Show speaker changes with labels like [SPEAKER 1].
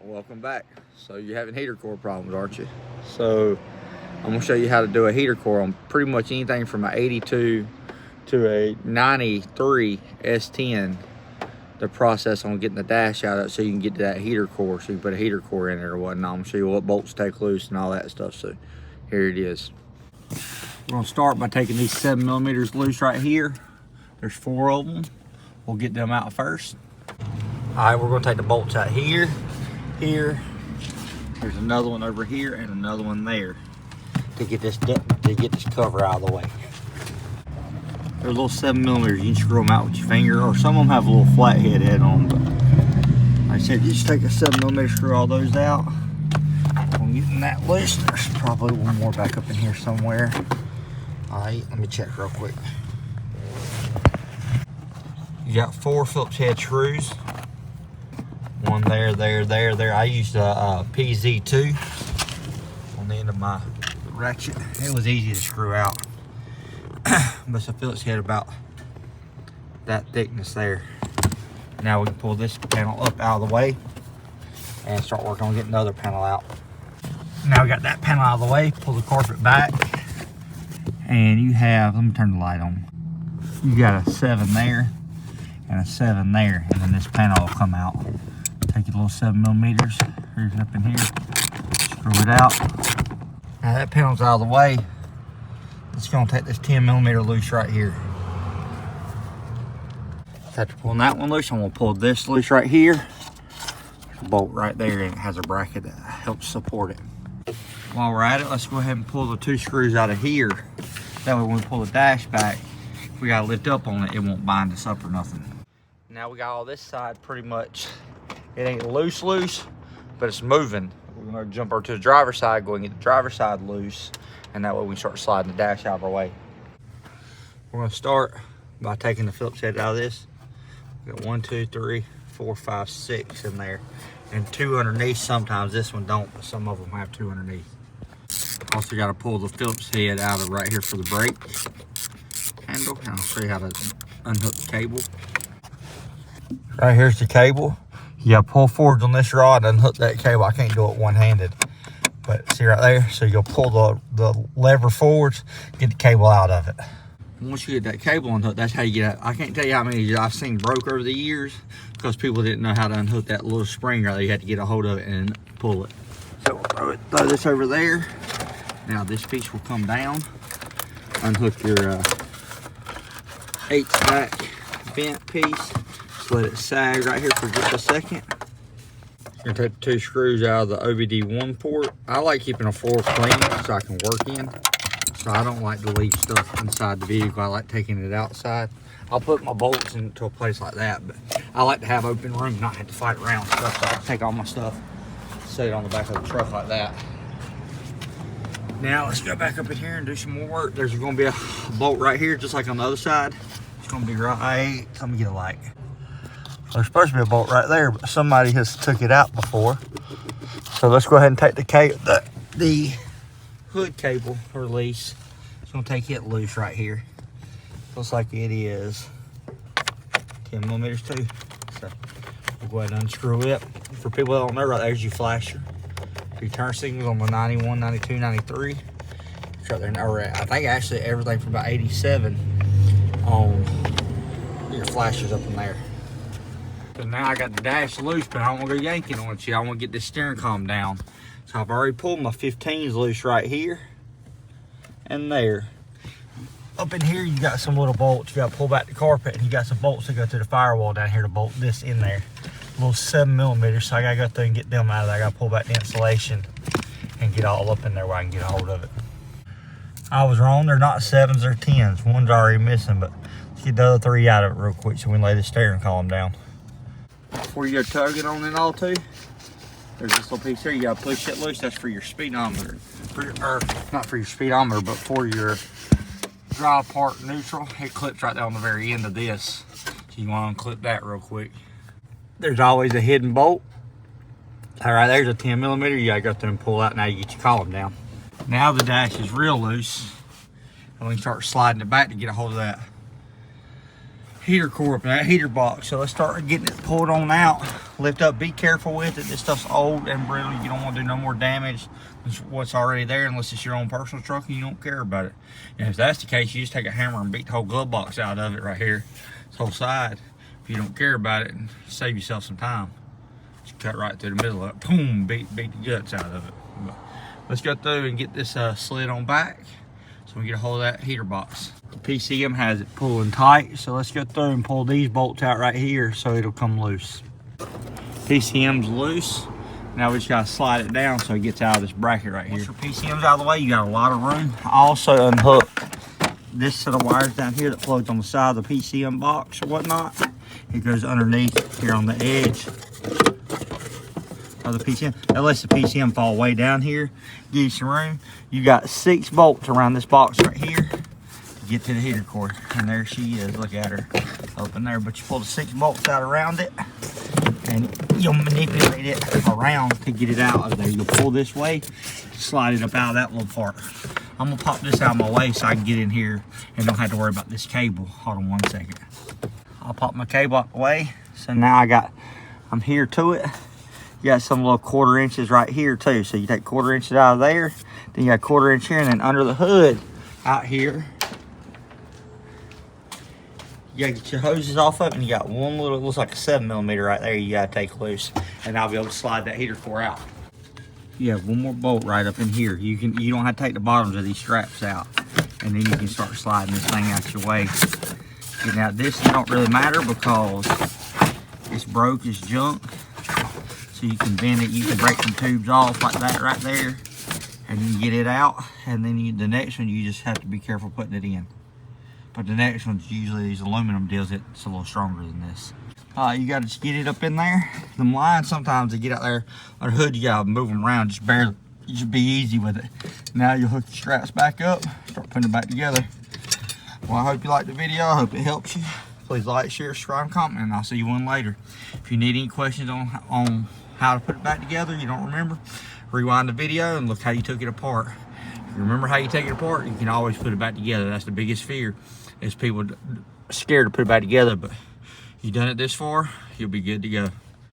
[SPEAKER 1] Welcome back. So you're having heater core problems, aren't you? So I'm gonna show you how to do a heater core on pretty much anything from an 82 to a 93 S10. The process on getting the dash out of it so you can get to that heater core, so you can put a heater core in there or whatnot. I'm gonna show you what bolts take loose and all that stuff. So here it is. We're gonna start by taking these 7mm loose right here. There's 4 of them. We'll get them out first. All right, we're gonna take the bolts out here, here. There's another one over here and another one there to get this cover out of the way. They're little 7mm. You can screw them out with your finger, or some of them have a little flathead head on them. But like I said, you just take a 7mm, screw all those out. I'm getting that loose. There's probably one more back up in here somewhere. All right, let me check real quick. You got 4 Phillips head screws. One there, there. I used a PZ2 on the end of my ratchet. It was easy to screw out. But it's a Phillips head about that thickness there. Now we can pull this panel up out of the way and start working on getting the other panel out. Now we got that panel out of the way, pull the carpet back, and you have, let me turn the light on. You got a 7 there and a 7 there, and then this panel will come out. Take your little 7mm, here's it up in here, screw it out. Now that panel's out of the way. It's gonna take this 10mm loose right here. After pulling that one loose, I'm gonna pull this loose right here. There's a bolt right there, and it has a bracket that helps support it. While we're at it, let's go ahead and pull the 2 screws out of here. That way when we pull the dash back, if we gotta lift up on it, it won't bind us up or nothing. Now we got all this side pretty much, it ain't loose, but it's moving. We're gonna jump over to the driver's side, go and get the driver's side loose, and that way we can start sliding the dash out of our way. We're gonna start by taking the Phillips head out of this. We got 1, 2, 3, 4, 5, 6 in there, and 2 underneath. Sometimes this one don't, but some of them have 2 underneath. Also got to pull the Phillips head out of right here for the brake handle, and I'll show you how to unhook the cable. Right here's the cable. You got to pull forward on this rod and unhook that cable. I can't do it one-handed, but see right there? So you'll pull the lever forwards, get the cable out of it. Once you get that cable unhooked, that's how you get out. I can't tell you how many I've seen broke over the years because people didn't know how to unhook that little spring right there. You had to get a hold of it and pull it. So we'll throw this over there. Now this piece will come down. Unhook your H-back vent piece. Just let it sag right here for just a second. You're gonna take the 2 screws out of the OBD1 port. I like keeping a floor clean so I can work in. So I don't like to leave stuff inside the vehicle. I like taking it outside. I'll put my bolts into a place like that, but I like to have open room and not have to fight around stuff. So I take all my stuff, set it on the back of the truck like that. Now let's go back up in here and do some more work. There's gonna be a bolt right here, just like on the other side. It's gonna be right, let me get a light. There's supposed to be a bolt right there, but somebody has took it out before. So let's go ahead and take the hood cable release. It's gonna take it loose right here. Looks like it is 10mm too. So we'll go ahead and unscrew it. For people that don't know, right there's your flasher. Your turn signals on the 91, 92, 93. It's right there. Or I think actually everything from about 87 on your flashers up in there. So now I got the dash loose, but I don't want to go yanking on it yet. I want to get this steering column down. So I've already pulled my 15s loose right here and there. Up in here, you got some little bolts. You got to pull back the carpet, and you got some bolts that go to the firewall down here to bolt this in there. Little 7mm, so I got to go through and get them out of there. I got to pull back the insulation and get all up in there where I can get a hold of it. I was wrong. They're not 7s, they're 10s. One's already missing, but let's get the other 3 out of it real quick so we can lay the steering column down. Before you go tugging on it all too, there's this little piece here. You gotta push it loose. That's for your speedometer. Or not for your speedometer, but for your dry part neutral. It clips right there on the very end of this. So you wanna unclip that real quick. There's always a hidden bolt. All right, there's a 10mm. You gotta go through and pull out. Now you get your column down. Now the dash is real loose. And we can start sliding it back to get a hold of that heater core up in that heater box. So let's start getting it pulled on out. Lift up, be careful with it. This stuff's old and brittle. You don't want to do no more damage than what's already there unless it's your own personal truck and you don't care about it. And if that's the case, you just take a hammer and beat the whole glove box out of it right here, this whole side. If you don't care about it, and save yourself some time. Just cut right through the middle of it. Boom, beat the guts out of it. But let's go through and get this slid on back so we get a hold of that heater box. The PCM has it pulling tight, so let's go through and pull these bolts out right here so it'll come loose. PCM's loose. Now we just gotta slide it down so it gets out of this bracket right here. Once your PCM's out of the way, you got a lot of room. I also unhook this set of wires down here that floats on the side of the PCM box or whatnot. It goes underneath here on the edge of the PCM. That lets the PCM fall way down here. Give you some room. You got 6 bolts around this box right here to get to the heater cord. And there she is. Look at her up in there. But you pull the 6 bolts out around it and you'll manipulate it around to get it out of there. You'll pull this way, slide it up out of that little part. I'm gonna pop this out of my way so I can get in here and don't have to worry about this cable. Hold on one second. I'll pop my cable out the way. So now I'm here to it. You got some little 1/4 inches right here too. So you take 1/4 inches out of there, then you got 1/4 inch here, and then under the hood out here, you gotta get your hoses off of it, and you got one little, it looks like a 7mm right there you gotta take loose, and I'll be able to slide that heater core out. You have one more bolt right up in here. You don't have to take the bottoms of these straps out, and then you can start sliding this thing out your way. Now this don't really matter because it's broke, it's junk. So you can bend it, you can break some tubes off like that right there, and you get it out. And then the next one, you just have to be careful putting it in. But the next one's usually these aluminum deals. It's a little stronger than this. You got to just get it up in there. Them lines, sometimes they get out there on the hood, you got to move them around just barely. You should be easy with it. Now you'll hook the straps back up, start putting it back together. Well, I hope you liked the video. I hope it helps you. Please like, share, subscribe, and comment, and I'll see you one later. If you need any questions on how to put it back together, you don't remember, rewind the video and look how you took it apart. If you remember how you take it apart, you can always put it back together. That's the biggest fear, is people scared to put it back together, but you've done it this far, you'll be good to go.